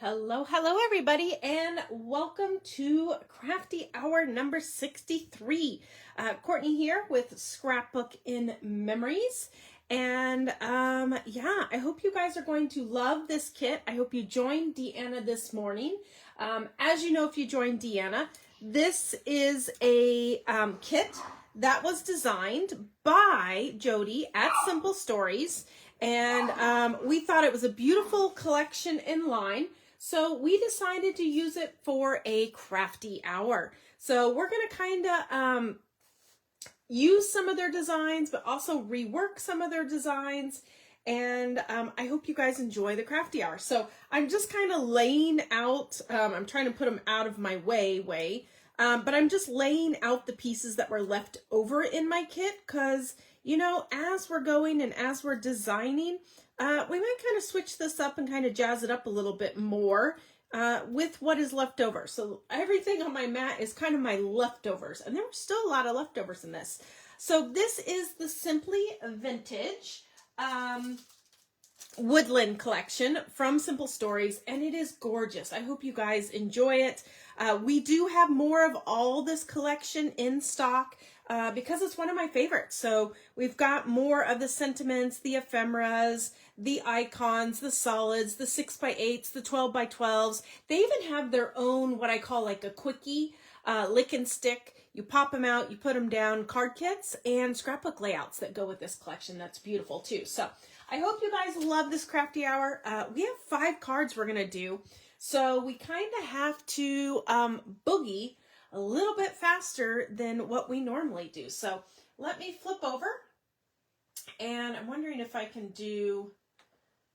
Hello, hello everybody, and welcome to Crafty Hour number 63. Kourtney here with Scrapbook-N-Memories. And yeah, I hope you guys are going to love this kit. I hope you joined Deanna this morning. As you know, if you joined Deanna, this is a kit that was designed by Jody at Simple Stories. And we thought it was a beautiful collection in line. So we decided to use it for a crafty hour. So we're going to kind of use some of their designs, but also rework some of their designs. And I hope you guys enjoy the crafty hour. So I'm just kind of laying out, I'm trying to put them out of my way, but I'm just laying out the pieces that were left over in my kit because, you know, as we're going and as we're designing, we might kind of switch this up and kind of jazz it up a little bit more with what is left over. So everything on my mat is kind of my leftovers, and there were still a lot of leftovers in this. So this is the Simply Vintage Woodland collection from Simple Stories, and it is gorgeous. I hope you guys enjoy it. We do have more of all this collection in stock because it's one of my favorites. So we've got more of the sentiments, the ephemeras, the icons, the solids, the 6x8s, the 12x12s. They even have their own, what I call like a quickie, lick and stick. You pop them out, you put them down, card kits and scrapbook layouts that go with this collection. That's beautiful too. So I hope you guys love this crafty hour. We have 5 cards we're going to do. So we kind of have to boogie a little bit faster than what we normally do. So let me flip over, and I'm wondering if I can do,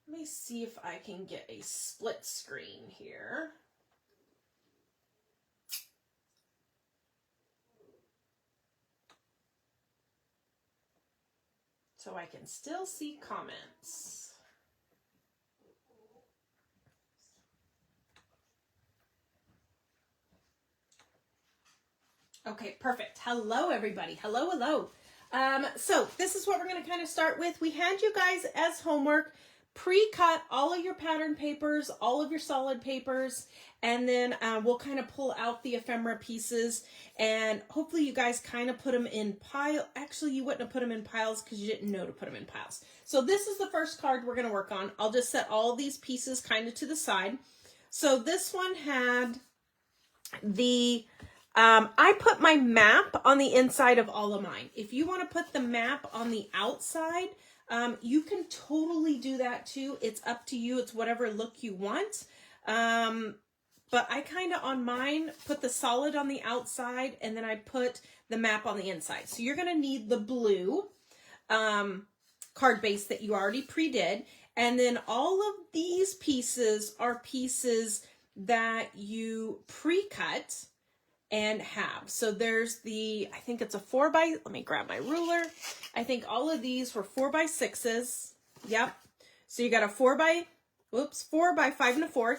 let me see if I can get a split screen here. So I can still see comments. Okay, perfect. Hello, everybody. Hello, hello. So this is what we're going to kind of start with. We had you guys as homework pre-cut all of your pattern papers, all of your solid papers, and then we'll kind of pull out the ephemera pieces, and hopefully you guys kind of put them in pile. Actually, you wouldn't have put them in piles because you didn't know to put them in piles. So this is the first card we're going to work on. I'll just set all these pieces kind of to the side. So this one had the I put my map on the inside of all of mine. If you want to put the map on the outside, you can totally do that too. It's up to you. It's whatever look you want. But I kind of on mine put the solid on the outside, and then I put the map on the inside. So you're going to need the blue card base that you already pre-did. And then all of these pieces are pieces that you pre-cut and have. So there's the, I think it's a 4x, let me grab my ruler. I think all of these were 4x6s. Yep. So you got a 4 by 5 1/4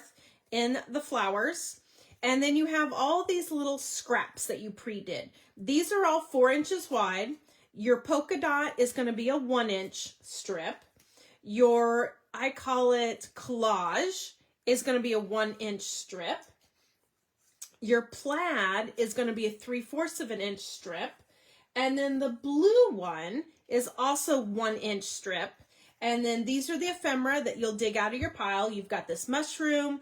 in the flowers. And then you have all these little scraps that you pre-did. These are all 4 inches wide. Your polka dot is going to be a 1-inch strip. Your, I call it collage, is going to be a 1-inch strip. Your plaid is going to be a 3/4 of an inch strip. And then the blue one is also 1-inch strip. And then these are the ephemera that you'll dig out of your pile. You've got this mushroom,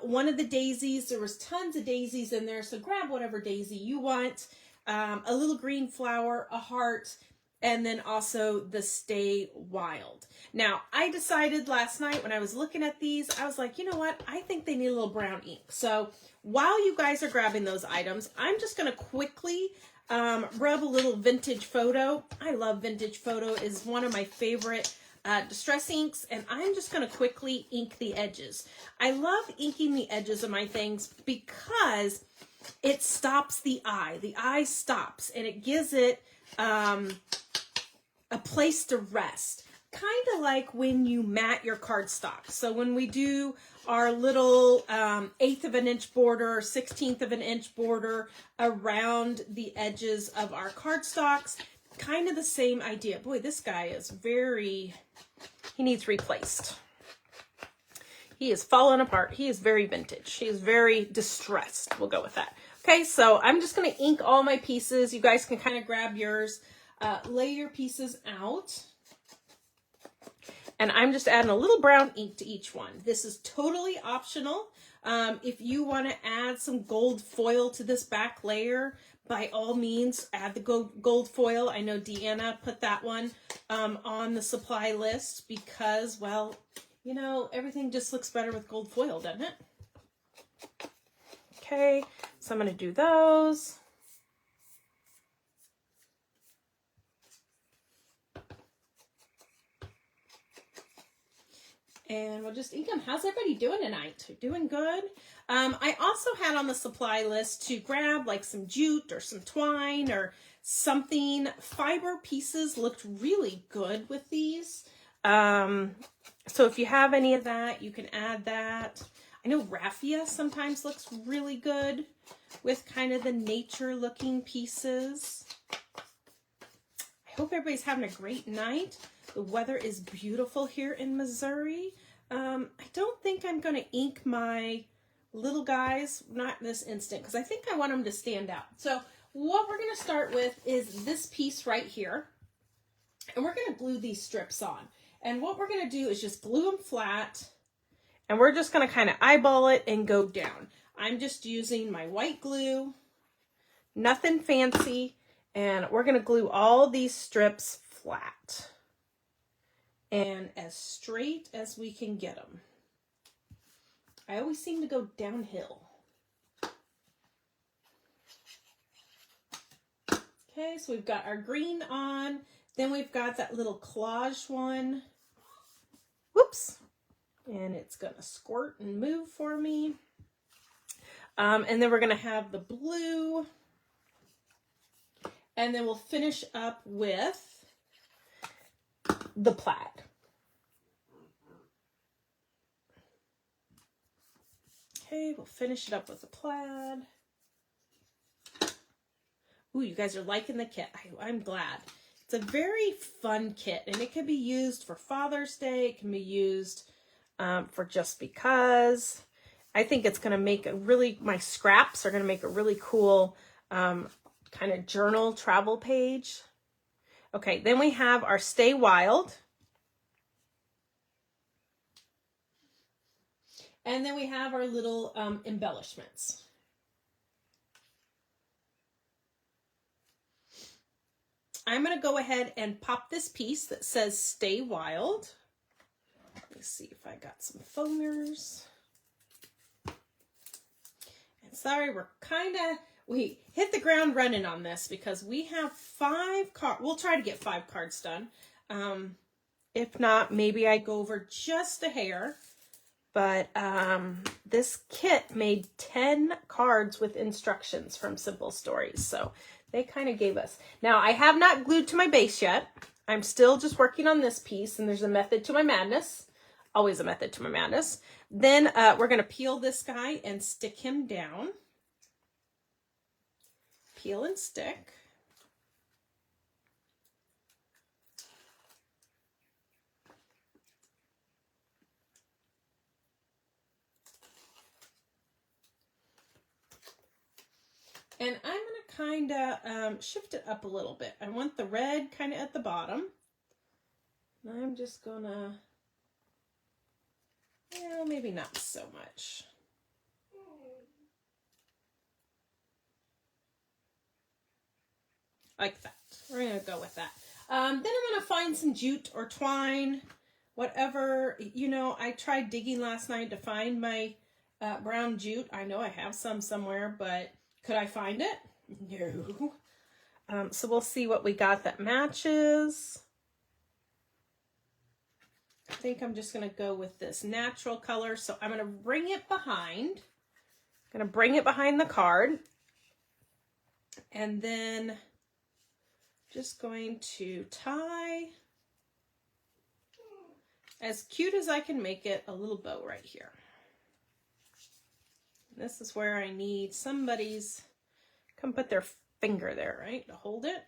one of the daisies. There was tons of daisies in there, so grab whatever daisy you want. A little green flower, a heart, and then also the Stay Wild. Now, I decided last night when I was looking at these, I was like, you know what? I think they need a little brown ink. So while you guys are grabbing those items, I'm just going to quickly rub a little vintage photo. I love vintage photo, is one of my favorite distress inks, and I'm just going to quickly ink the edges. I love inking the edges of my things because it stops the eye. The eye stops, and it gives it a place to rest. Kind of like when you mat your cardstock. So when we do our little 1/8 of an inch border or 1/16 of an inch border around the edges of our cardstocks, kind of the same idea. Boy, this guy is he needs replaced. He is falling apart. He is very vintage. He is very distressed. We'll go with that. Okay, so I'm just going to ink all my pieces. You guys can kind of grab yours, lay your pieces out. And I'm just adding a little brown ink to each one. This is totally optional. If you want to add some gold foil to this back layer, by all means, add the gold foil. I know Deanna put that one on the supply list because, well, you know, everything just looks better with gold foil, doesn't it? Okay, so I'm going to do those. And we'll just ink them. How's everybody doing tonight? Doing good? I also had on the supply list to grab like some jute or some twine or something. Fiber pieces looked really good with these. So if you have any of that, you can add that. I know raffia sometimes looks really good with kind of the nature looking pieces. I hope everybody's having a great night. The weather is beautiful here in Missouri. I don't think I'm going to ink my little guys, not in this instant, because I think I want them to stand out. So what we're going to start with is this piece right here. And we're going to glue these strips on. And what we're going to do is just glue them flat. And we're just going to kind of eyeball it and go down. I'm just using my white glue. Nothing fancy. And we're going to glue all these strips flat. And as straight as we can get them. I always seem to go downhill. Okay, so we've got our green on. Then we've got that little collage one. Whoops. And it's going to squirt and move for me. And then we're going to have the blue. And then we'll finish up with the plaid. Okay, we'll finish it up with the plaid. Ooh, you guys are liking the kit. I'm glad. It's a very fun kit, and it can be used for Father's Day. It can be used for just because. I think it's going to make a really, my scraps are going to make a really cool kind of journal travel page. Okay, then we have our Stay Wild. And then we have our little embellishments. I'm going to go ahead and pop this piece that says Stay Wild. Let me see if I got some foamers. And sorry, we hit the ground running on this because we have 5 cards. We'll try to get 5 cards done. If not, maybe I go over just a hair. But this kit made 10 cards with instructions from Simple Stories. So they kind of gave us. Now, I have not glued to my base yet. I'm still just working on this piece. And there's a method to my madness. Always a method to my madness. Then we're going to peel this guy and stick him down. Peel and stick. And I'm going to kind of shift it up a little bit. I want the red kind of at the bottom. And I'm just going to, well, maybe not so much. Like that. We're going to go with that. Then I'm going to find some jute or twine, whatever. You know, I tried digging last night to find my brown jute. I know I have some somewhere, but could I find it? No. So we'll see what we got that matches. I think I'm just going to go with this natural color. So I'm going to bring it behind. I'm going to bring it behind the card. And then just going to tie, as cute as I can make it, a little bow right here. And this is where I need somebody's, come put their finger there, right, to hold it.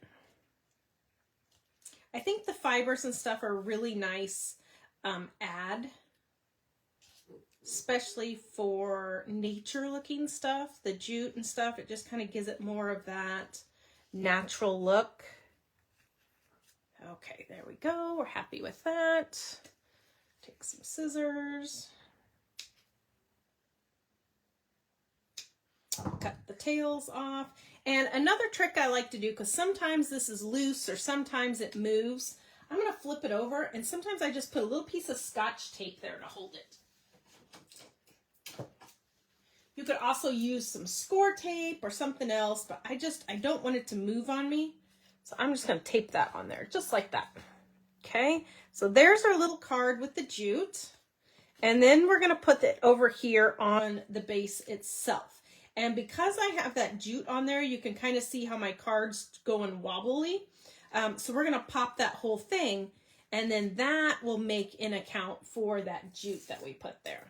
I think the fibers and stuff are really nice add, especially for nature looking stuff, the jute and stuff. It just kind of gives it more of that natural look. Okay, there we go. We're happy with that. Take some scissors. Cut the tails off. And another trick I like to do, because sometimes this is loose or sometimes it moves, I'm going to flip it over, and sometimes I just put a little piece of Scotch tape there to hold it. You could also use some score tape or something else, but I don't want it to move on me. So I'm just going to tape that on there, just like that. Okay, so there's our little card with the jute. And then we're going to put it over here on the base itself. And because I have that jute on there, you can kind of see how my card's going wobbly. So we're going to pop that whole thing, and then that will make an account for that jute that we put there.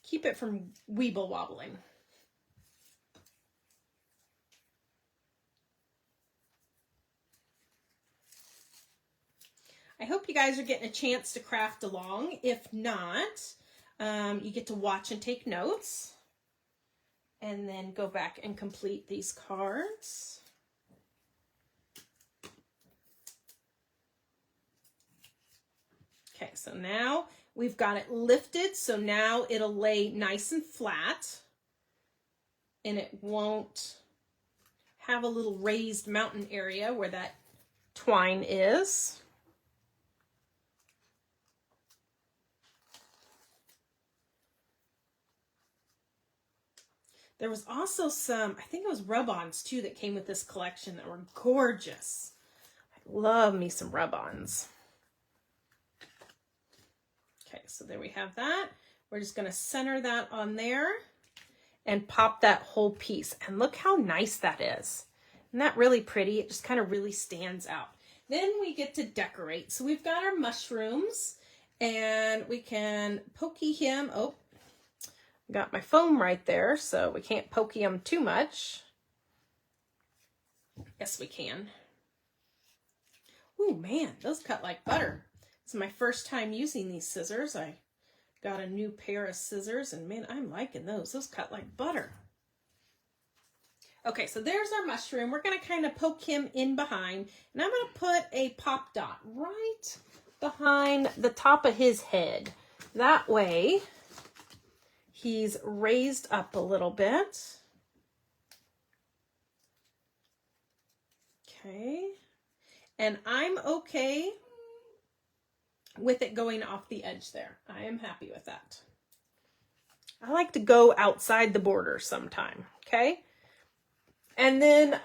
Keep it from weeble wobbling. I hope you guys are getting a chance to craft along. If not, you get to watch and take notes, and then go back and complete these cards. Okay, so now we've got it lifted, so now it'll lay nice and flat, and it won't have a little raised mountain area where that twine is. There was also some, I think it was rub-ons too, that came with this collection that were gorgeous. I love me some rub-ons. Okay, so there we have that. We're just going to center that on there and pop that whole piece. And look how nice that is. Isn't that really pretty? It just kind of really stands out. Then we get to decorate. So we've got our mushrooms, and we can pokey him. Oh, got my foam right there, so we can't pokey him too much. Yes, we can. Ooh, man, those cut like butter. It's my first time using these scissors. I got a new pair of scissors, and man, I'm liking those. Those cut like butter. Okay, so there's our mushroom. We're going to kind of poke him in behind, and I'm going to put a pop dot right behind the top of his head. That way, he's raised up a little bit. Okay. And I'm okay with it going off the edge there. I am happy with that. I like to go outside the border sometime. Okay. And then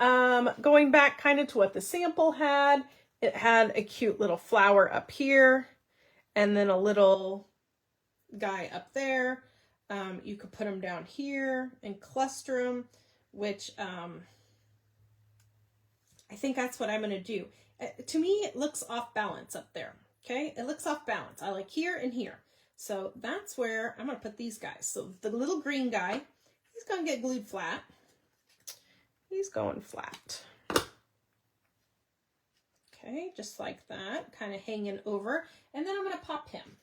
going back kind of to what the sample had, it had a cute little flower up here and then a little guy up there. You could put them down here and cluster them, which I think that's what I'm going to do. To me, it looks off balance up there. Okay, it looks off balance. I like here and here. So that's where I'm going to put these guys. So the little green guy, he's going to get glued flat. He's going flat. Okay, just like that, kind of hanging over. And then I'm going to pop him.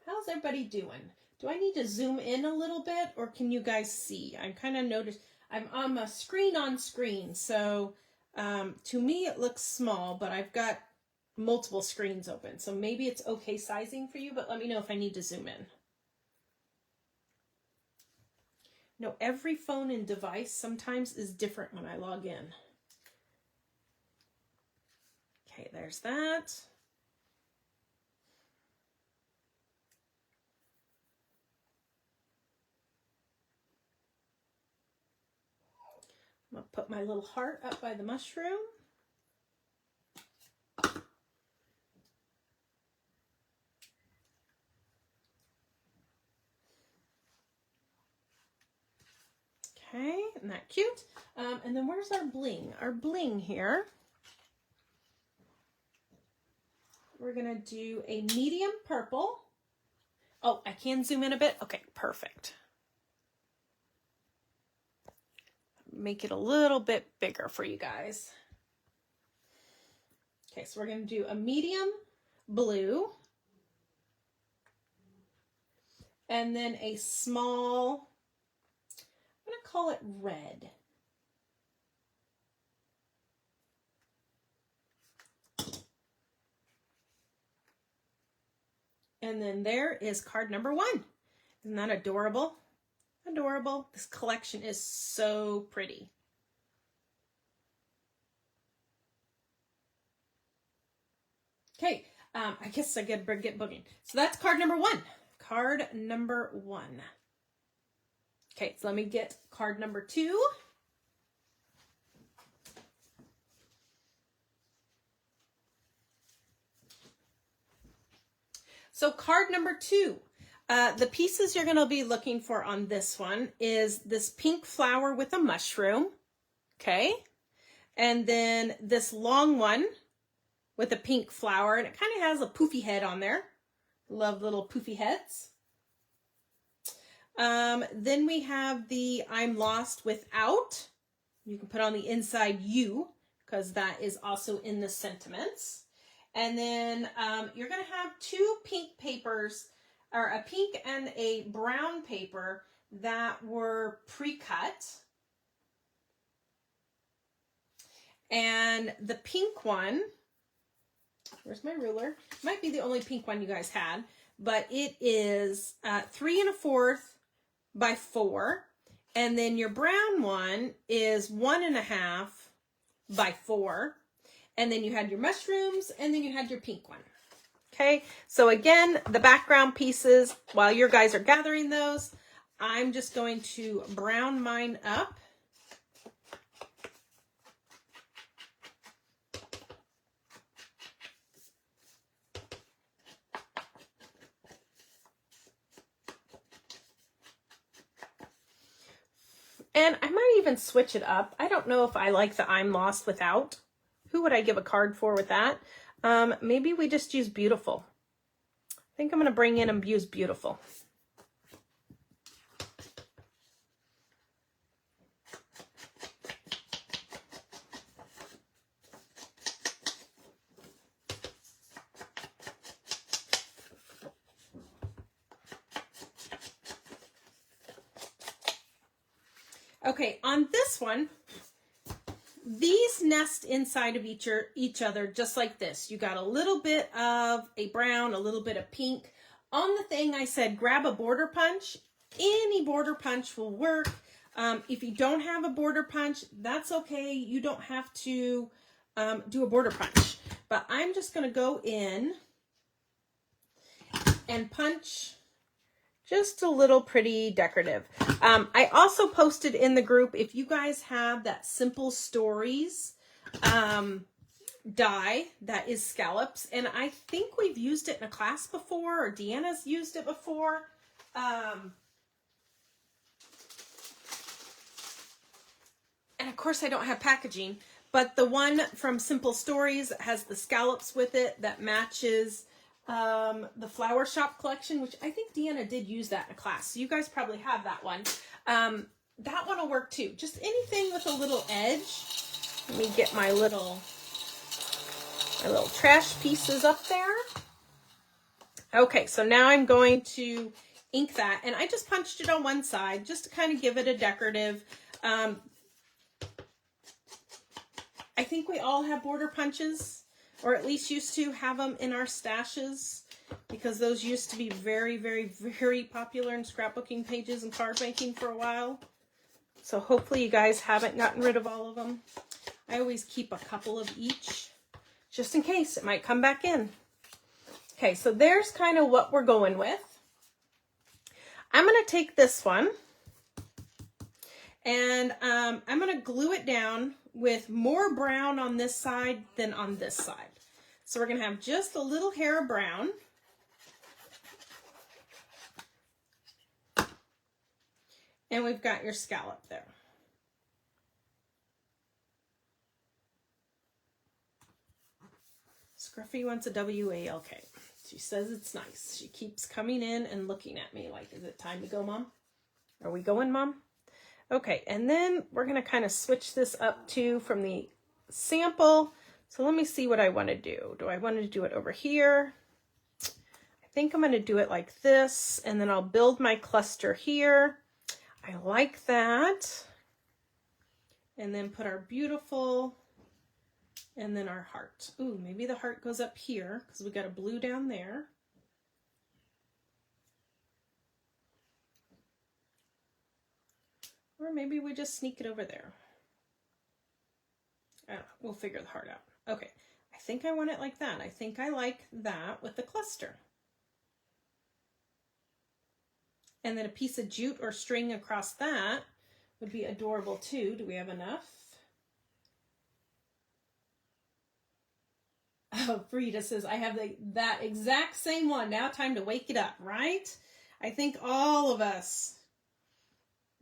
How's everybody doing? Do I need to zoom in a little bit, or can you guys see? I'm kind of noticed I'm on a screen on screen, so to me it looks small, but I've got multiple screens open, so maybe it's okay sizing for you, but let me know if I need to zoom in. No, every phone and device sometimes is different when I log in. Okay, there's that. I'm gonna put my little heart up by the mushroom. Okay, isn't that cute? And then where's our bling? Our bling here. We're gonna do a medium purple. Oh, I can zoom in a bit. Okay, perfect. Make it a little bit bigger for you guys. Okay, so we're gonna do a medium blue. And then a small, I'm gonna call it red. And then there is card number 1. Isn't that adorable? Adorable. This collection is so pretty. Okay, I guess I get booging. So that's card number 1. Card number 1. Okay, so let me get card number 2. So card number 2, the pieces you're going to be looking for on this one is this pink flower with a mushroom, okay? And then this long one with a pink flower, and it kind of has a poofy head on there. Love little poofy heads. Then we have the I'm Lost Without. You can put on the inside you, because that is also in the sentiments. And then you're going to have 2 pink papers, or a pink and a brown paper that were pre-cut. And the pink one, where's my ruler? Might be the only pink one you guys had, but it is 3 1/4 by 4. And then your brown one is 1 1/2 by 4. And then you had your mushrooms, and then you had your pink one. Okay, so again, the background pieces, while your guys are gathering those, I'm just going to brown mine up. And I might even switch it up. I don't know if I like the I'm Lost Without. Who would I give a card for with that? Maybe we just use Beautiful. I think I'm going to bring in and use Beautiful. Okay, on this one, these nest inside of each other just like this. You got a little bit of a brown, a little bit of pink. On the thing I said, grab a border punch. Any border punch will work. If you don't have a border punch, that's okay. You don't have to do a border punch. But I'm just going to go in and punch just a little pretty decorative. I also posted in the group, if you guys have that Simple Stories die that is scallops, and I think we've used it in a class before, or Deanna's used it before. And of course I don't have packaging, but the one from Simple Stories has the scallops with it that matches the Flower Shop collection, which I think Deanna did use that in a class. So you guys probably have that one. That one will work too. Just anything with a little edge. Let me get my little trash pieces up there. Okay, so now I'm going to ink that, and I just punched it on one side just to kind of give it a decorative. I think we all have border punches, or at least used to have them in our stashes, because those used to be very, very, very popular in scrapbooking pages and card making for a while. So hopefully you guys haven't gotten rid of all of them. I always keep a couple of each, just in case it might come back in. Okay, so there's kind of what we're going with. I'm going to take this one, And I'm going to glue it down with more brown on this side than on this side. So we're going to have just a little hair of brown. And we've got your scallop there. Scruffy wants a WALK. She says it's nice. She keeps coming in and looking at me like, is it time to go, Mom? Are we going, Mom? Okay, and then we're going to kind of switch this up too from the sample. So let me see what I want to do. Do I want to do it over here? I think I'm going to do it like this, and then I'll build my cluster here. I like that. And then put our beautiful, and then our heart. Ooh, maybe the heart goes up here because we got a blue down there. Or maybe we just sneak it over there. I don't know, we'll figure the heart out. Okay, I think I want it like that. I think I like that with the cluster. And then a piece of jute or string across that would be adorable too. Do we have enough? Oh, Frida says, I have that exact same one. Now time to wake it up, right? I think all of us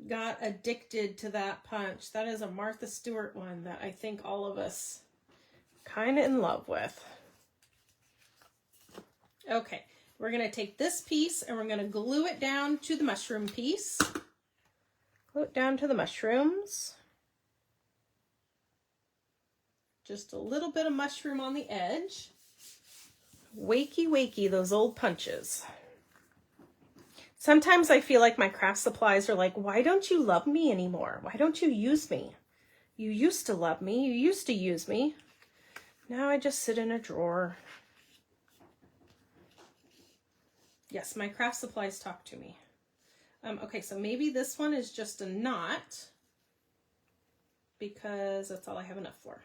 got addicted to that punch. That is a Martha Stewart one that I think all of us kind of in love with. Okay, we're going to take this piece and we're going to glue it down to the mushroom piece. Glue it down to the mushrooms. Just a little bit of mushroom on the edge. Wakey, wakey, those old punches. Sometimes I feel like my craft supplies are like, why don't you love me anymore? Why don't you use me? You used to love me. You used to use me. Now I just sit in a drawer. Yes, my craft supplies talk to me. Okay, so maybe this one is just a knot because that's all I have enough for.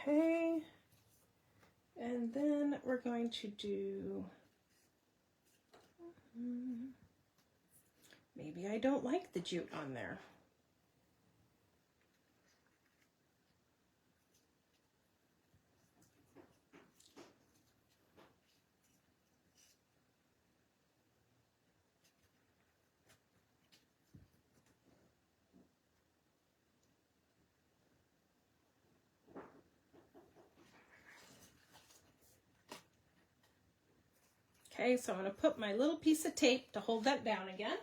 Okay, and then we're going to do, maybe I don't like the jute on there. Okay, so I'm going to put my little piece of tape to hold that down again.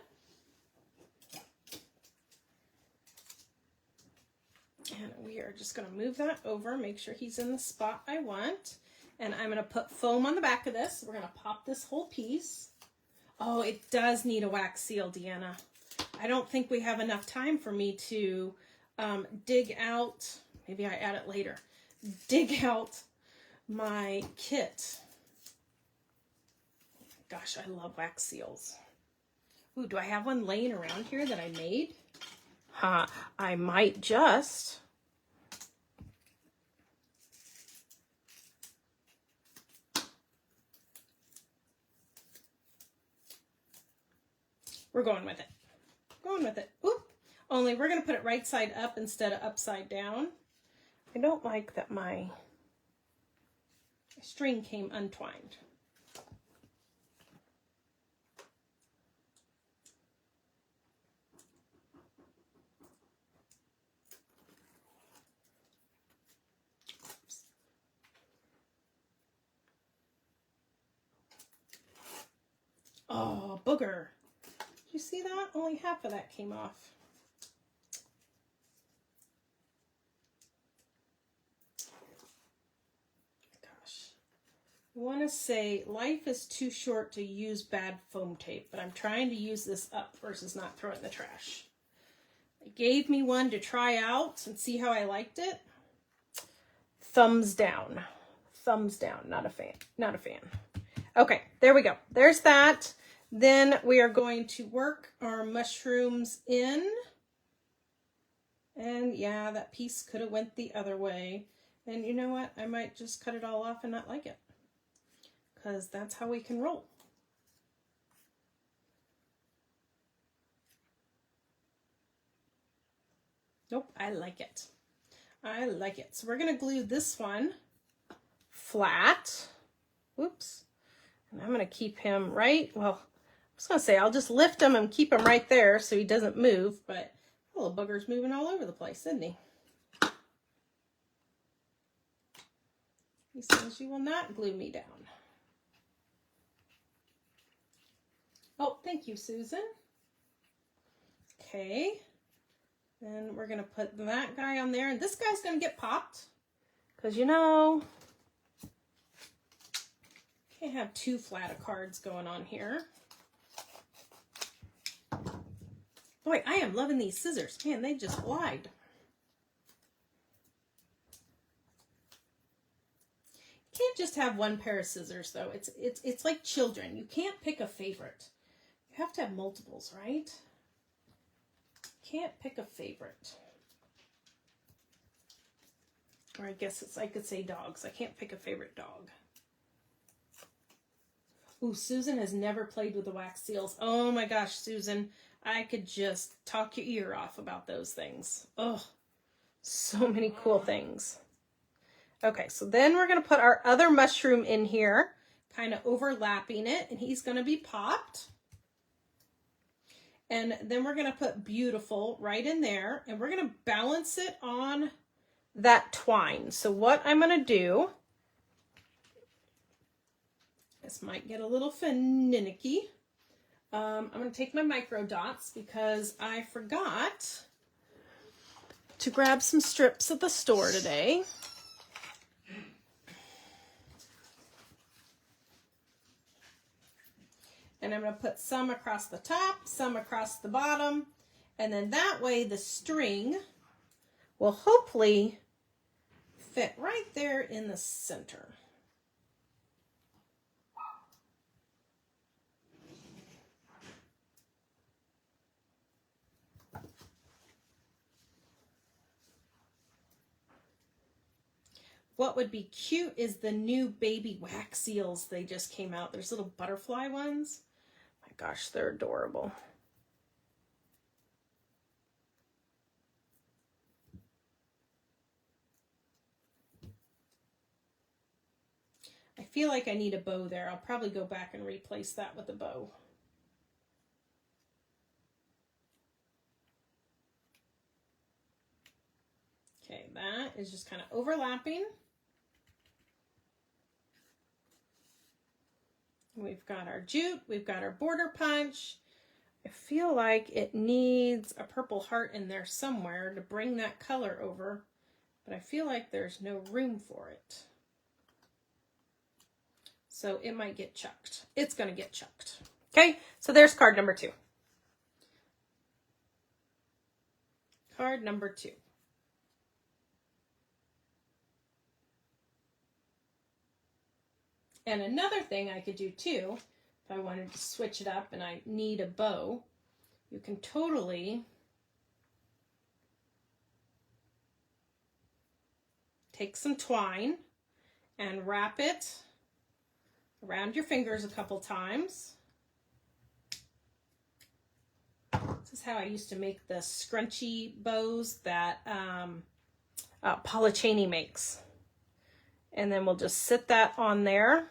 And we are just going to move that over, make sure he's in the spot I want. And I'm going to put foam on the back of this. We're going to pop this whole piece. Oh, it does need a wax seal, Deanna. I don't think we have enough time for me to dig out, maybe I add it later, dig out my kit. Gosh, I love wax seals. Ooh, do I have one laying around here that I made? I might just. We're going with it. Going with it. Oop. Only we're going to put it right side up instead of upside down. I don't like that my string came untwined. Oh, booger. Did you see that? Only half of that came off. Gosh. I want to say life is too short to use bad foam tape, but I'm trying to use this up versus not throw it in the trash. They gave me one to try out and see how I liked it. Thumbs down. Thumbs down. Not a fan. Not a fan. Okay, there we go. There's that. Then we are going to work our mushrooms in. And yeah, that piece could have went the other way. And you know what? I might just cut it all off and not like it. because that's how we can roll. Nope, I like it. I like it. So we're going to glue this one flat. Whoops. And I'm going to keep him right, well, I was going to say I'll just lift him and keep him right there so he doesn't move, but the little booger's moving all over the place, isn't he? He says you will not glue me down. Oh, thank you, Susan. Okay. Then we're going to put that guy on there, and this guy's going to get popped because, you know, can't have too flat of cards going on here. Boy, I am loving these scissors. Man, they just glide. You can't just have one pair of scissors, though. It's like children. You can't pick a favorite. You have to have multiples, right? Can't pick a favorite. Or I guess I could say dogs. I can't pick a favorite dog. Ooh, Susan has never played with the wax seals. Oh my gosh, Susan, I could just talk your ear off about those things. Oh, so many cool things. Okay, so then we're going to put our other mushroom in here, kind of overlapping it, and he's going to be popped. And then we're going to put beautiful right in there, and we're going to balance it on that twine. So what I'm going to do, this might get a little finicky. I'm going to take my micro dots because I forgot to grab some strips at the store today. And I'm going to put some across the top, some across the bottom, and then that way the string will hopefully fit right there in the center. What would be cute is the new baby wax seals. They just came out. There's little butterfly ones. My gosh, they're adorable. I feel like I need a bow there. I'll probably go back and replace that with a bow. Okay, that is just kind of overlapping. We've got our jute, we've got our border punch. I feel like it needs a purple heart in there somewhere to bring that color over, but I feel like there's no room for it. So it might get chucked. It's going to get chucked. Okay, so there's card number 2. Card number 2. And another thing I could do too, if I wanted to switch it up and I need a bow, you can totally take some twine and wrap it around your fingers a couple times. This is how I used to make the scrunchy bows that Paula Cheney makes. And then we'll just sit that on there.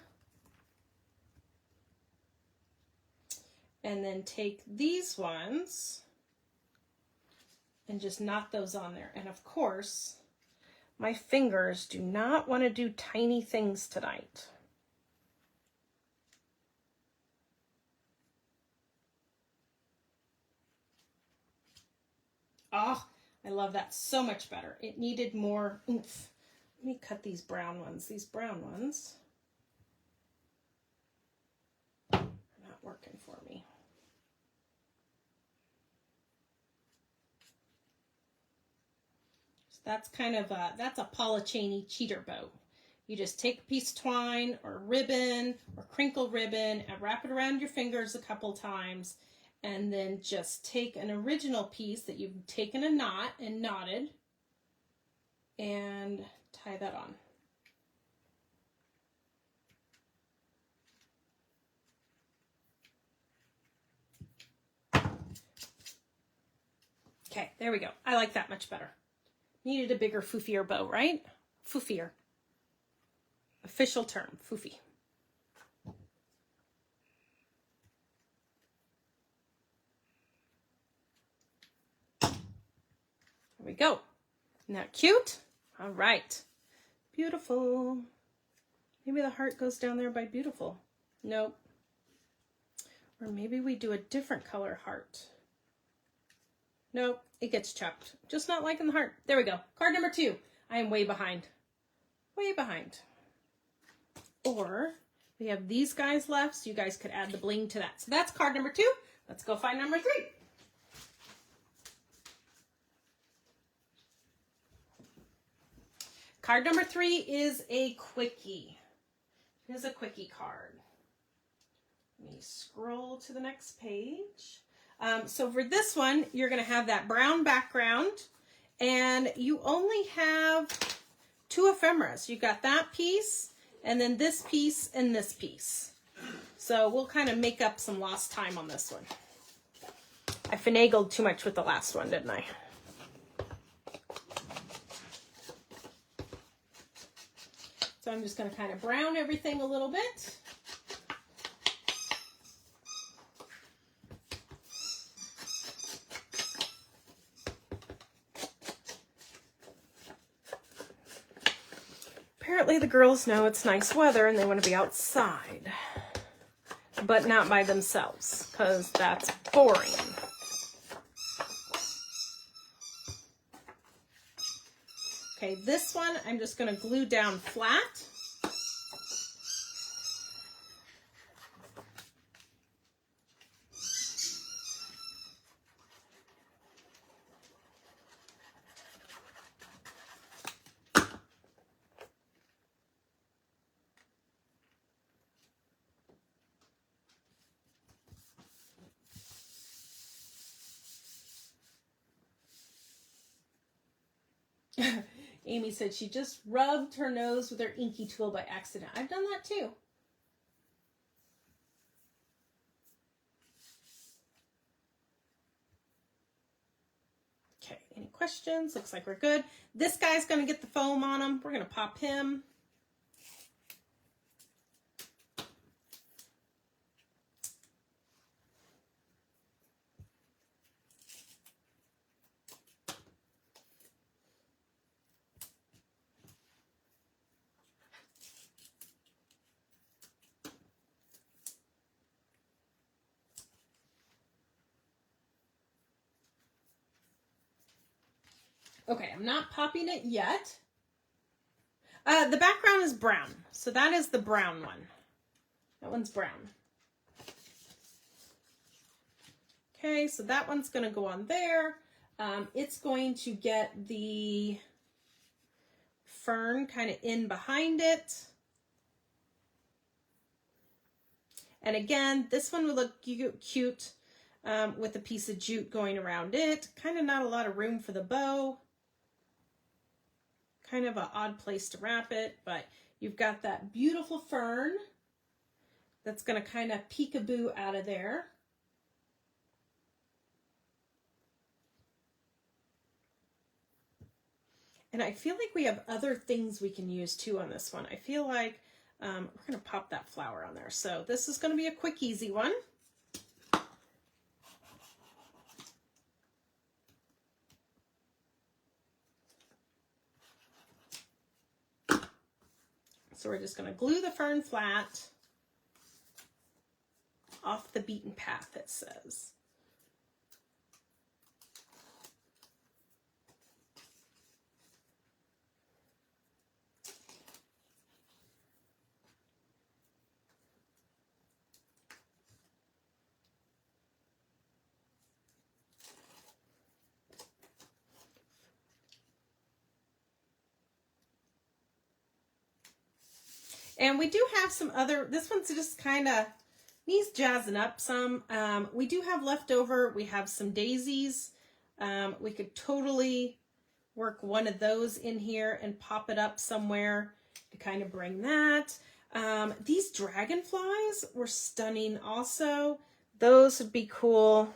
And then take these ones and just knot those on there. And of course, my fingers do not want to do tiny things tonight. Oh, I love that so much better. It needed more oomph. Let me cut these brown ones. These brown ones are not working for me. So that's kind of that's a Paula Cheney cheater bow. You just take a piece of twine or ribbon or crinkle ribbon and wrap it around your fingers a couple times, and then just take an original piece that you've taken a knot and knotted and tie that on. Okay, there we go. I like that much better. Needed a bigger, foofier bow, right? Foofier. Official term, foofy. There we go. Isn't that cute? All right. Beautiful. Maybe the heart goes down there by beautiful. Nope. Or maybe we do a different color heart. Nope, it gets chopped. Just not liking the heart. There we go. Card number 2. I am way behind. Way behind. Or we have these guys left, so you guys could add the bling to that. So that's card number 2. Let's go find number 3. Card number 3 is a quickie. It is a quickie card. Let me scroll to the next page. So for this one, you're going to have that brown background, and you only have 2 ephemeras. You've got that piece, and then this piece, and this piece. So we'll kind of make up some lost time on this one. I finagled too much with the last one, didn't I? So I'm just going to kind of brown everything a little bit. Apparently the girls know it's nice weather and they want to be outside, but not by themselves, because that's boring. Okay, this one I'm just going to glue down flat. Amy said she just rubbed her nose with her inky tool by accident. I've done that too. Okay, any questions? Looks like we're good. This guy's going to get the foam on him. We're going to pop him. Okay, I'm not popping it yet. The background is brown, so that is the brown one. That one's brown. Okay, so that one's going to go on there. It's going to get the fern kind of in behind it. And again, this one would look cute with a piece of jute going around it. Kind of not a lot of room for the bow. Kind of an odd place to wrap it, but you've got that beautiful fern that's going to kind of peekaboo out of there. And I feel like we have other things we can use too on this one. I feel like we're going to pop that flower on there. So this is going to be a quick, easy one. So we're just going to glue the fern flat off the beaten path, it says. And we do have some other, this one's just kind of needs jazzing up some. We do have leftover, we have some daisies. We could totally work one of those in here and pop it up somewhere to kind of bring that. These dragonflies were stunning also. Those would be cool.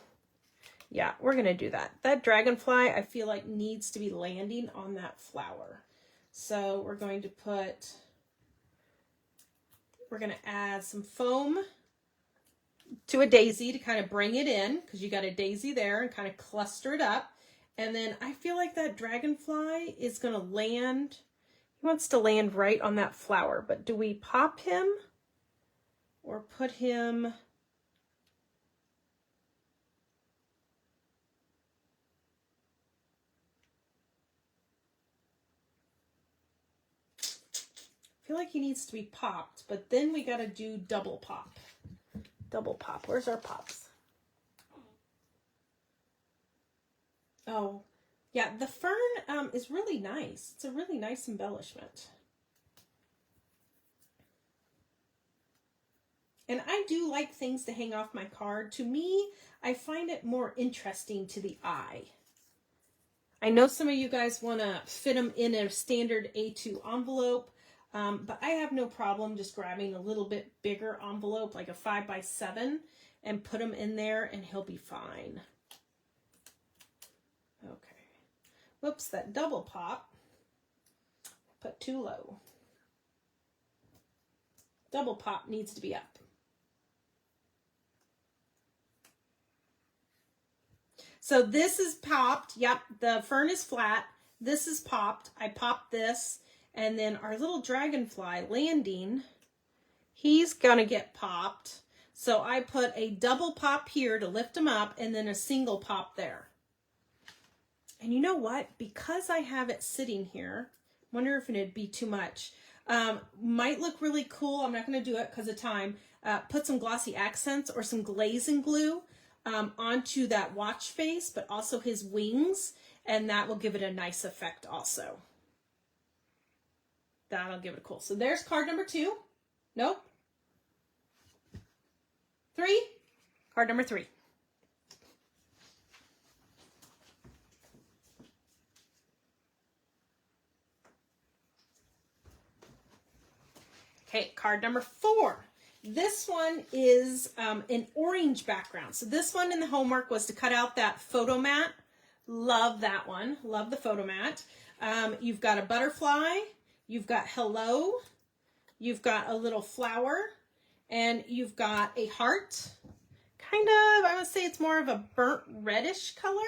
Yeah, we're going to do that. That dragonfly, I feel like, needs to be landing on that flower. So we're going to add some foam to a daisy to kind of bring it in, because you got a daisy there, and kind of cluster it up. And then I feel like that dragonfly is going to land, he wants to land right on that flower. But do we pop him or put him... I feel like he needs to be popped, but then we got to do double pop. Double pop. Where's our pops? Oh, yeah, the fern is really nice. It's a really nice embellishment. And I do like things to hang off my card. To me, I find it more interesting to the eye. I know some of you guys want to fit them in a standard A2 envelope. But I have no problem just grabbing a little bit bigger envelope, like a 5x7, and put him in there, and he'll be fine. Okay. Whoops, that double pop. Put too low. Double pop needs to be up. So this is popped. Yep, the fern is flat. This is popped. I popped this. And then our little dragonfly landing, he's going to get popped. So I put a double pop here to lift him up, and then a single pop there. And you know what? Because I have it sitting here, I wonder if it'd be too much. Might look really cool. I'm not going to do it because of time. Put some glossy accents or some glazing glue onto that watch face, but also his wings. And that will give it a nice effect also. That'll give it a cool. So there's card number 2. Nope. 3. Card number 3. Okay, card number 4. This one is an orange background. So this one in the homework was to cut out that photo mat. Love that one. Love the photo mat. You've got a butterfly. You've got hello, you've got a little flower, and you've got a heart. Kind of, I would say it's more of a burnt reddish color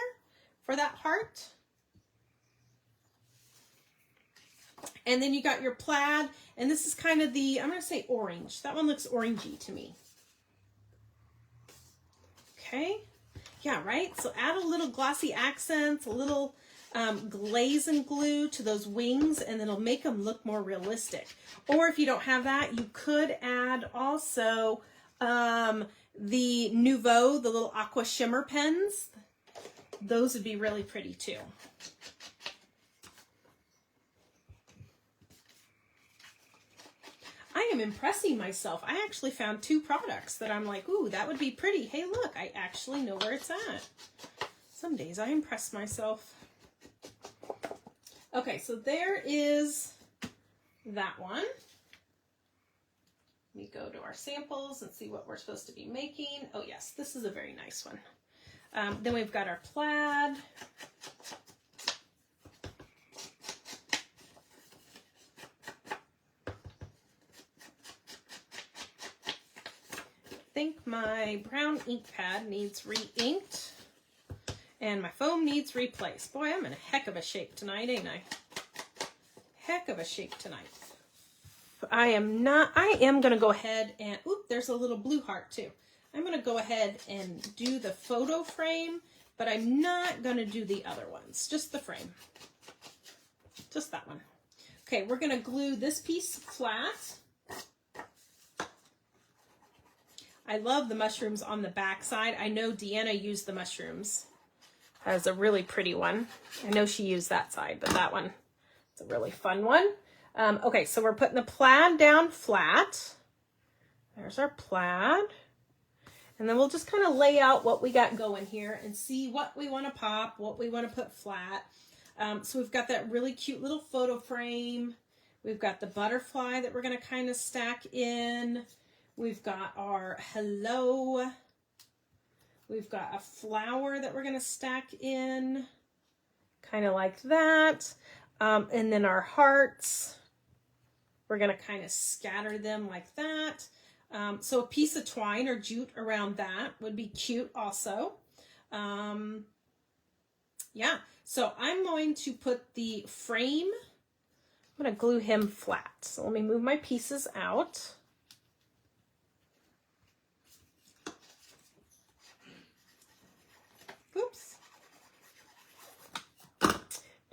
for that heart. And then you got your plaid, and this is kind of the, I'm going to say orange. That one looks orangey to me. Okay, yeah, right? So add a little glossy accents, a little glaze and glue to those wings, and then it'll make them look more realistic. Or if you don't have that, you could add also the Nouveau, the little aqua shimmer pens. Those would be really pretty too. I am impressing myself. I actually found 2 products that I'm like, ooh, that would be pretty. Hey, look, I actually know where it's at. Some days I impress myself. Okay, so there is that one. Let me go to our samples and see what we're supposed to be making. Oh yes, this is a very nice one. Then we've got our plaid. I think my brown ink pad needs re-inked. And my foam needs replaced. Boy, I'm in a heck of a shape tonight, ain't I? Heck of a shape tonight. I am going to go ahead and, oop, there's a little blue heart too. I'm going to go ahead and do the photo frame, but I'm not going to do the other ones. Just the frame. Just that one. Okay, we're going to glue this piece flat. I love the mushrooms on the back side. I know Deanna used the mushrooms. Has a really pretty one. I know she used that side, but that one, it's a really fun one. Okay, so we're putting the plaid down flat. There's our plaid. And then we'll just kind of lay out what we got going here and see what we want to pop, what we want to put flat. So we've got that really cute little photo frame. We've got the butterfly that we're going to kind of stack in. We've got our hello. We've got a flower that we're going to stack in, kind of like that. And then our hearts, we're going to kind of scatter them like that. So a piece of twine or jute around that would be cute also. Yeah, so I'm going to put the frame, I'm going to glue him flat. So let me move my pieces out. Oops.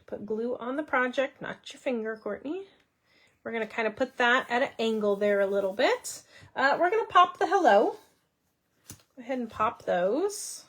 Put glue on the project, not your finger, Kourtney. We're going to kind of put that at an angle there a little bit. We're going to pop the hello. Go ahead and pop those.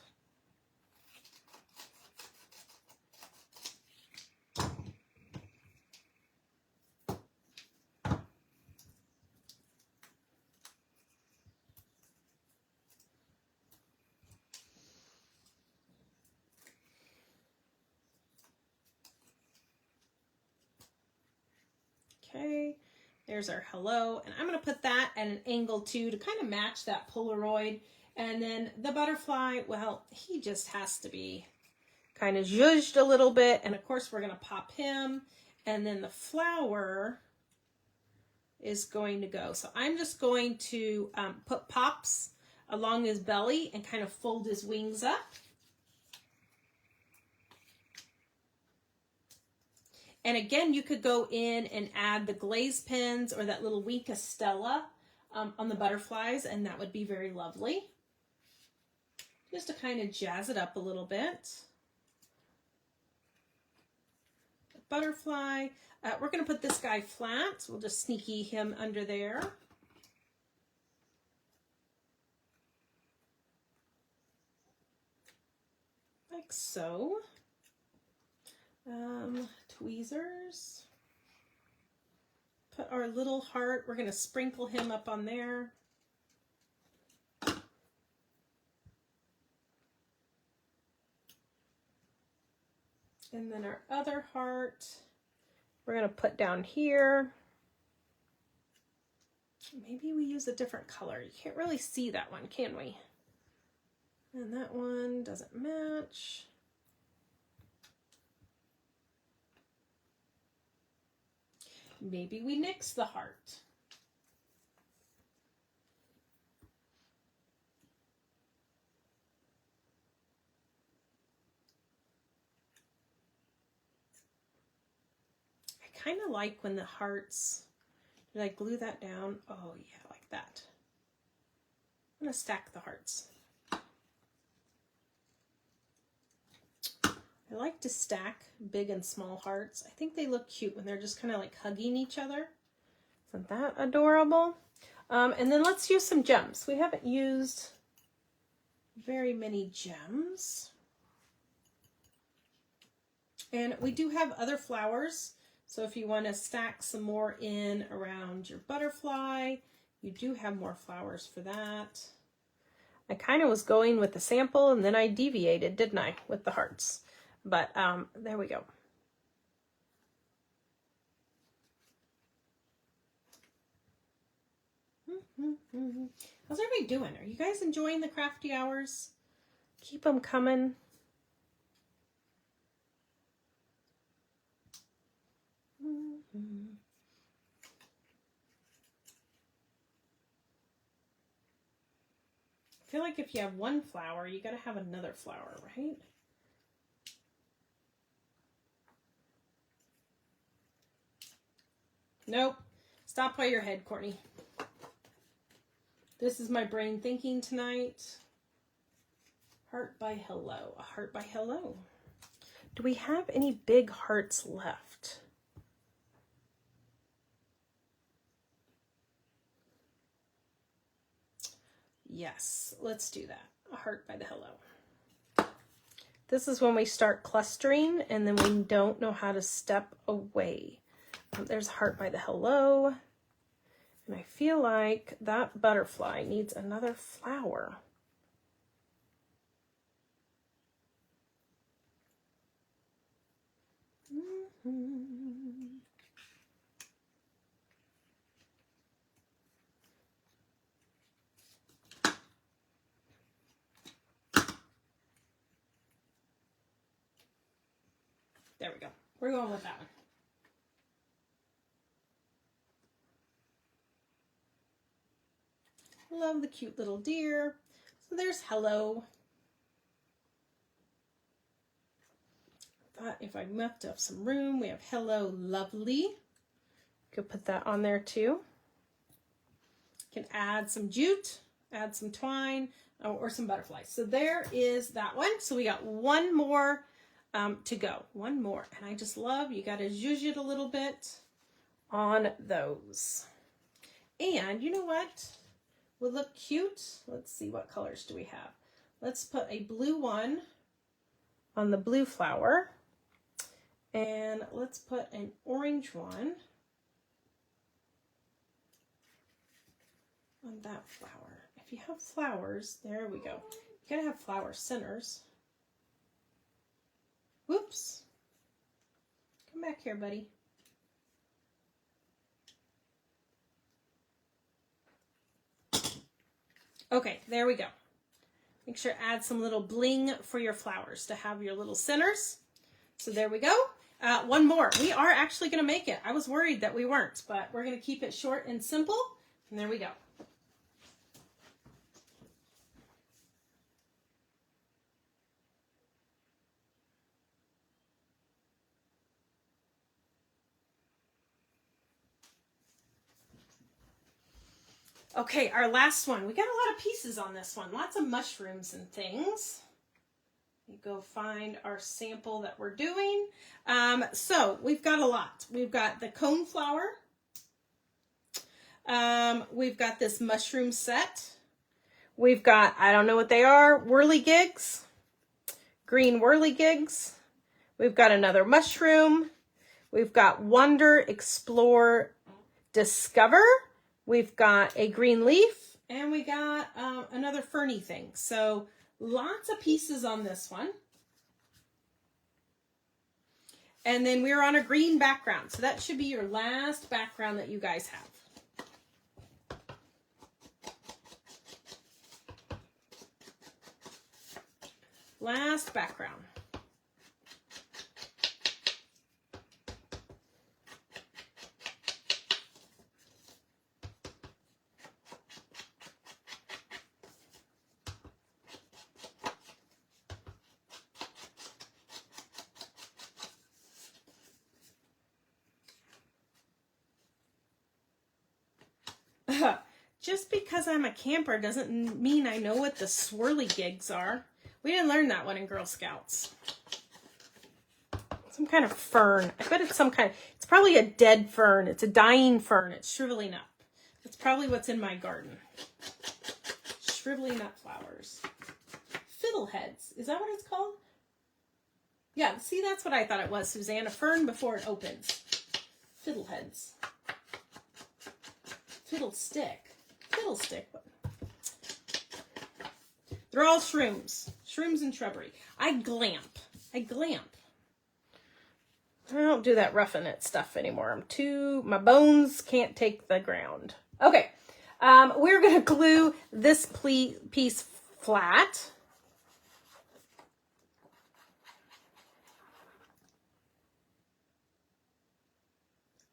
Okay, there's our hello, and I'm going to put that at an angle too to kind of match that Polaroid. And then the butterfly, well, he just has to be kind of zhuzhed a little bit, and of course we're going to pop him, and then the flower is going to go. So I'm just going to put pops along his belly and kind of fold his wings up. And again, you could go in and add the glaze pins or that little Wink Stella on the butterflies, and that would be very lovely. Just to kind of jazz it up a little bit. The butterfly. We're going to put this guy flat. We'll just sneaky him under there. Like so. Tweezers. Put our little heart, we're going to sprinkle him up on there. And then our other heart, we're going to put down here. Maybe we use a different color. You can't really see that one, can we? And that one doesn't match. Maybe we nix the heart. I kind of like when the hearts, did I glue that down? Oh yeah, like that. I'm going to stack the hearts. I like to stack big and small hearts. I think they look cute when they're just kind of like hugging each other. Isn't that adorable? And then let's use some gems. We haven't used very many gems. And we do have other flowers. So if you want to stack some more in around your butterfly, you do have more flowers for that. I kind of was going with the sample and then I deviated, didn't I, with the hearts. But there we go. How's everybody doing? Are you guys enjoying the crafty hours? Keep them coming. I feel like if you have one flower, you got to have another flower, right? Nope. Stop while you're ahead, Kourtney. This is my brain thinking tonight. Heart by hello. A heart by hello. Do we have any big hearts left? Yes, let's do that. A heart by the hello. This is when we start clustering and then we don't know how to step away. There's a heart by the hello. And I feel like that butterfly needs another flower. There we go. We're going with that one. Love the cute little deer. So there's hello. Thought if I left up some room, we have hello lovely. Could put that on there too. Can add some jute, add some twine, or some butterflies. So there is that one. So we got one more to go. One more. And I just love, you got to zhuzh it a little bit on those. And you know what would look cute? Let's see, what colors do we have? Let's put a blue one on the blue flower. And let's put an orange one on that flower. If you have flowers, there we go. You gotta have flower centers. Whoops. Come back here, buddy. Okay, there we go. Make sure to add some little bling for your flowers to have your little centers. So there we go. One more. We are actually going to make it. I was worried that we weren't, but we're going to keep it short and simple. And there we go. Okay, our last one. We got a lot of pieces on this one. Lots of mushrooms and things. We go find our sample that we're doing. So we've got a lot. We've got the cone flower. We've got this mushroom set. We've got, I don't know what they are, whirligigs, green whirligigs. We've got another mushroom. We've got wonder, explore, discover. We've got a green leaf, and we got another ferny thing. So lots of pieces on this one. And then we're on a green background. So that should be your last background that you guys have. Last background. Just because I'm a camper doesn't mean I know what the swirly gigs are. We didn't learn that one in Girl Scouts. Some kind of fern. I bet it's some kind of, it's probably a dead fern. It's a dying fern. It's shriveling up. That's probably what's in my garden. Shriveling up flowers. Fiddleheads. Is that what it's called? Yeah, see, that's what I thought it was, Suzanne. A fern before it opens. Fiddleheads. Fiddlestick. Fiddlestick. They're all shrooms. Shrooms and shrubbery. I glamp. I don't do that roughing it stuff anymore. My bones can't take the ground. Okay. We're going to glue this piece flat.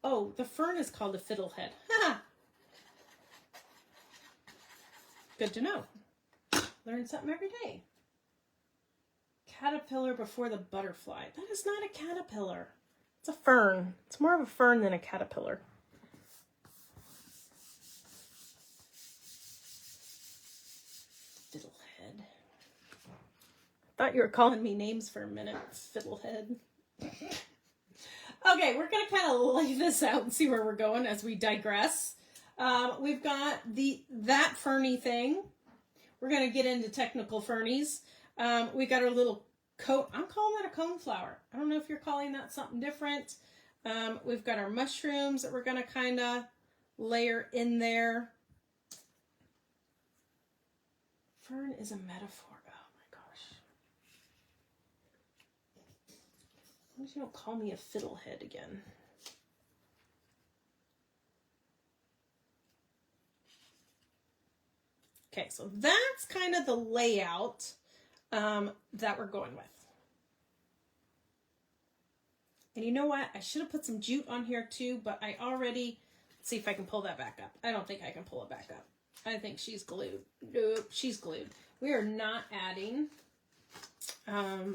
Oh, the fern is called a fiddlehead. Good to know. Learn something every day. Caterpillar before the butterfly. That is not a caterpillar. It's a fern. It's more of a fern than a caterpillar. Fiddlehead. I thought you were calling me names for a minute. Fiddlehead. Okay, we're going to kind of lay this out and see where we're going as we digress. We've got that ferny thing. We're going to get into technical fernies. We got our little cone. I'm calling that a cone flower. I don't know if you're calling that something different. We've got our mushrooms that we're going to kind of layer in there. Fern is a metaphor. Oh my gosh. As long as you don't call me a fiddlehead again. Okay, so that's kind of the layout that we're going with. And you know what? I should have put some jute on here too, but I already, let's see if I can pull that back up. I don't think I can pull it back up. I think she's glued. Nope, she's glued. We are not adding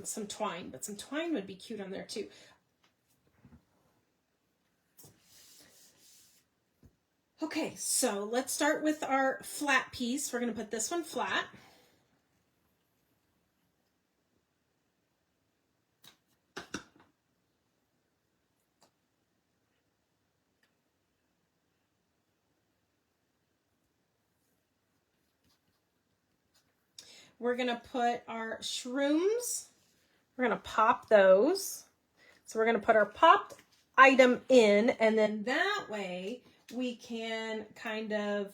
some twine, but some twine would be cute on there too. Okay, so let's start with our flat piece. We're going to put this one flat. We're going to put our shrooms. We're going to pop those. So we're going to put our popped item in, and then that way we can kind of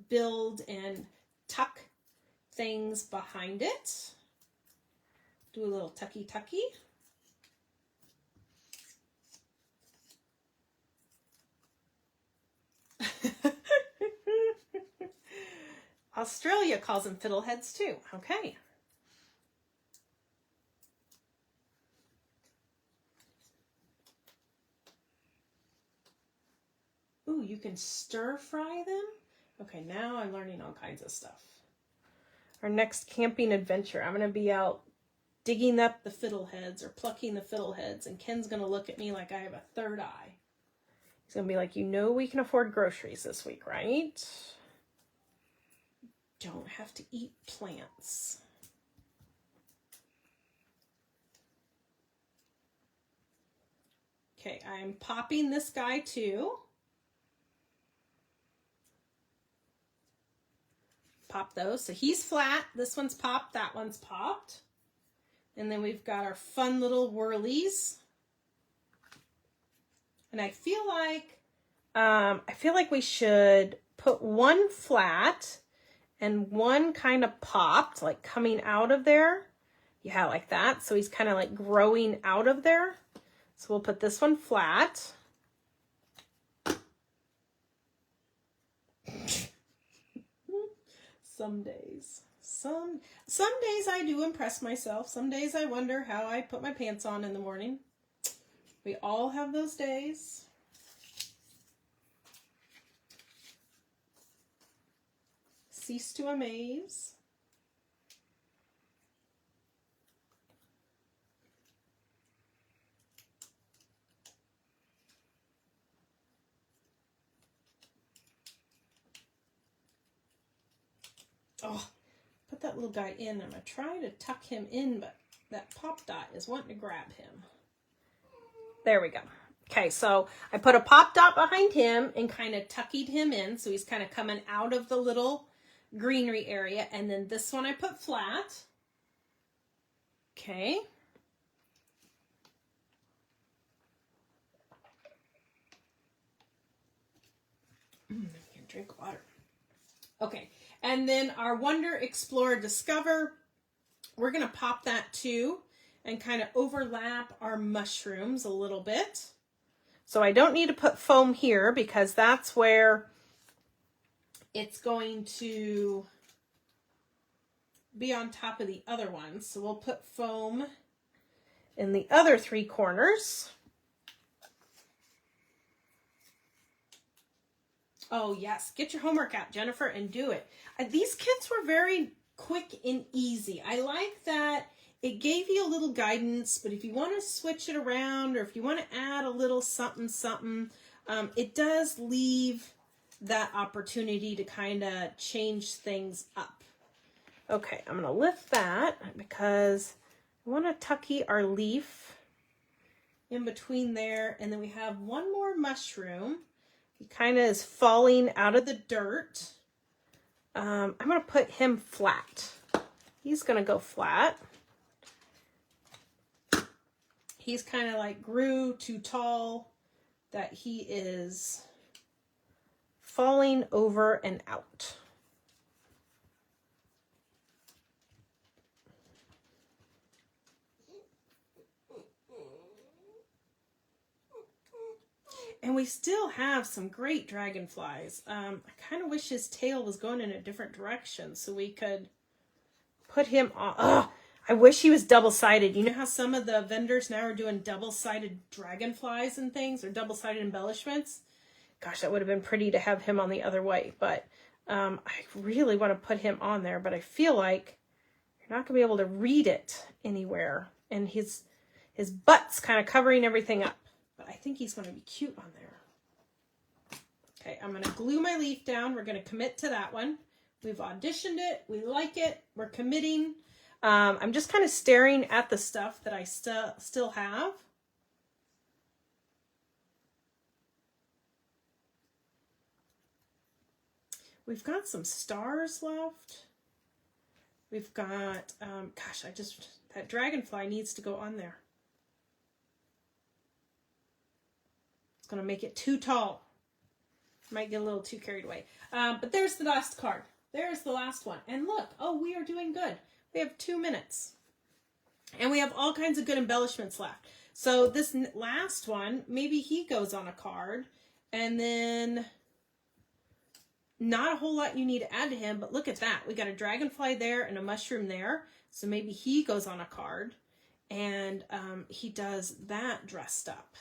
build and tuck things behind it. Do a little tucky-tucky. Australia calls them fiddleheads too. Okay. Ooh, you can stir fry them? Okay, now I'm learning all kinds of stuff. Our next camping adventure, I'm going to be out digging up the fiddleheads or plucking the fiddleheads, and Ken's going to look at me like I have a third eye. He's going to be like, you know we can afford groceries this week, right? Don't have to eat plants. Okay, I'm popping this guy too. Pop those. So he's flat. This one's popped. That one's popped. And then we've got our fun little whirlies. And I feel like we should put one flat and one kind of popped, like coming out of there. Yeah, like that. So he's kind of like growing out of there. So we'll put this one flat. Some days. Some days I do impress myself. Some days I wonder how I put my pants on in the morning. We all have those days. Cease to amaze. Oh, put that little guy in. I'm going to try to tuck him in, but that pop dot is wanting to grab him. There we go. Okay, so I put a pop dot behind him and kind of tuckied him in, so he's kind of coming out of the little greenery area. And then this one I put flat. Okay. I can drink water. Okay, and then our Wonder, Explore, Discover, we're going to pop that too and kind of overlap our mushrooms a little bit. So I don't need to put foam here because that's where it's going to be on top of the other ones. So we'll put foam in the other three corners. Oh yes, get your homework out, Jennifer, and do it. These kits were very quick and easy. I like that it gave you a little guidance, but if you want to switch it around or if you want to add a little something, it does leave that opportunity to kind of change things up. Okay, I'm going to lift that because I want to tucky our leaf in between there, and then we have one more mushroom. He kind of is falling out of the dirt. I'm going to put him flat. He's going to go flat. He's kind of like grew too tall that he is falling over and out. And we still have some great dragonflies. I kind of wish his tail was going in a different direction so we could put him on. Ugh, I wish he was double-sided. You know how some of the vendors now are doing double-sided dragonflies and things, or double-sided embellishments? Gosh, that would have been pretty to have him on the other way, but I really want to put him on there, but I feel like you're not going to be able to read it anywhere, and his butt's kind of covering everything up, but I think he's going to be cute on there. Okay, I'm going to glue my leaf down. We're going to commit to that one. We've auditioned it. We like it. We're committing. I'm just kind of staring at the stuff that I still have. We've got some stars left. We've got, gosh, that dragonfly needs to go on there. It's going to make it too tall. Might get a little too carried away. But there's the last card. There's the last one. And look, oh, we are doing good. We have 2 minutes. And we have all kinds of good embellishments left. So this last one, maybe he goes on a card. And then not a whole lot you need to add to him. But look at that. We got a dragonfly there and a mushroom there. So maybe he goes on a card. And he does that dressed up.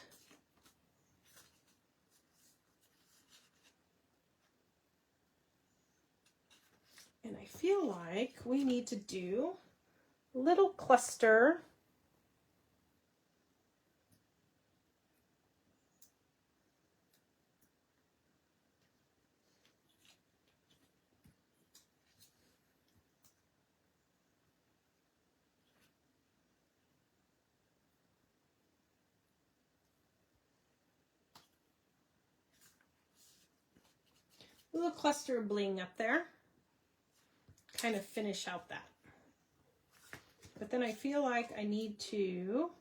And I feel like we need to do a little cluster. A little cluster of bling up there. Kind of finish out that. But then I feel like I need to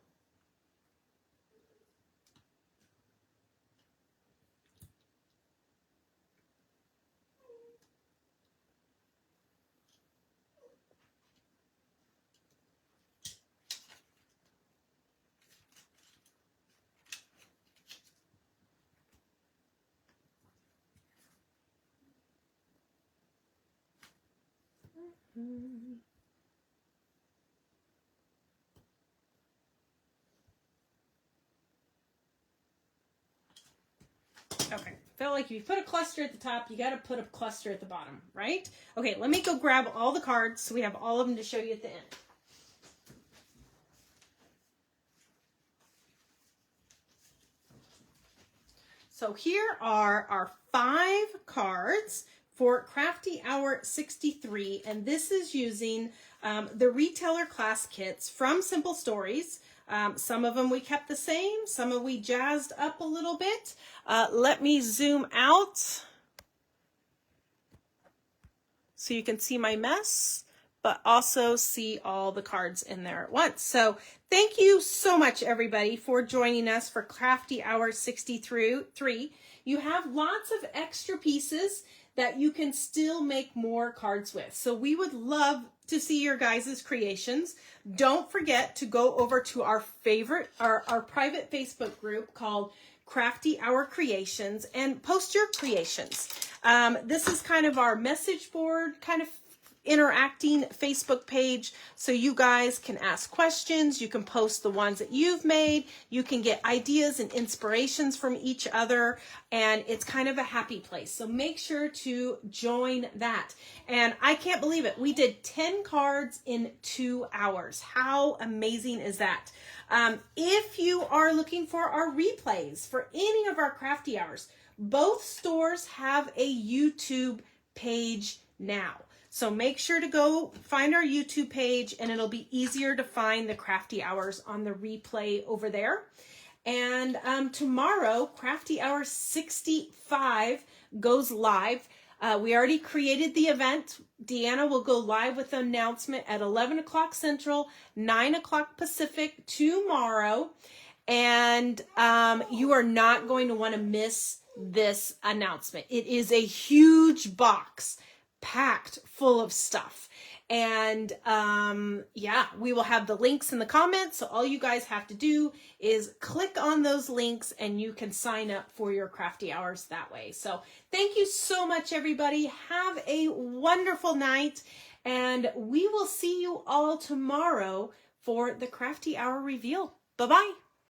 okay, felt like if you put a cluster at the top, you got to put a cluster at the bottom, right? Okay, let me go grab all the cards so we have all of them to show you at the end. So here are our 5 cards for Crafty Hour 63, and this is using the retailer class kits from Simple Stories. Some of them we kept the same, some of we jazzed up a little bit. Let me zoom out so you can see my mess, but also see all the cards in there at once. So thank you so much, everybody, for joining us for Crafty Hour 63. You have lots of extra pieces that you can still make more cards with. So we would love to see your guys' creations. Don't forget to go over to our private Facebook group called Crafty Hour Creations and post your creations. This is kind of our message board kind of interacting Facebook page, so you guys can ask questions, you can post the ones that you've made, you can get ideas and inspirations from each other, and it's kind of a happy place. So make sure to join that. And I can't believe it, we did 10 cards in 2 hours. How amazing is that? If you are looking for our replays for any of our Crafty Hours, both stores have a YouTube page now. So make sure to go find our YouTube page, and it'll be easier to find the Crafty Hours on the replay over there. And tomorrow, Crafty Hour 65 goes live. We already created the event. Deanna will go live with the announcement at 11 o'clock Central, 9 o'clock Pacific tomorrow. And you are not going to want to miss this announcement. It is a huge box packed full of stuff. And yeah, we will have the links in the comments. So all you guys have to do is click on those links and you can sign up for your Crafty Hours that way. So thank you so much, everybody. Have a wonderful night. And we will see you all tomorrow for the Crafty Hour reveal. Bye-bye.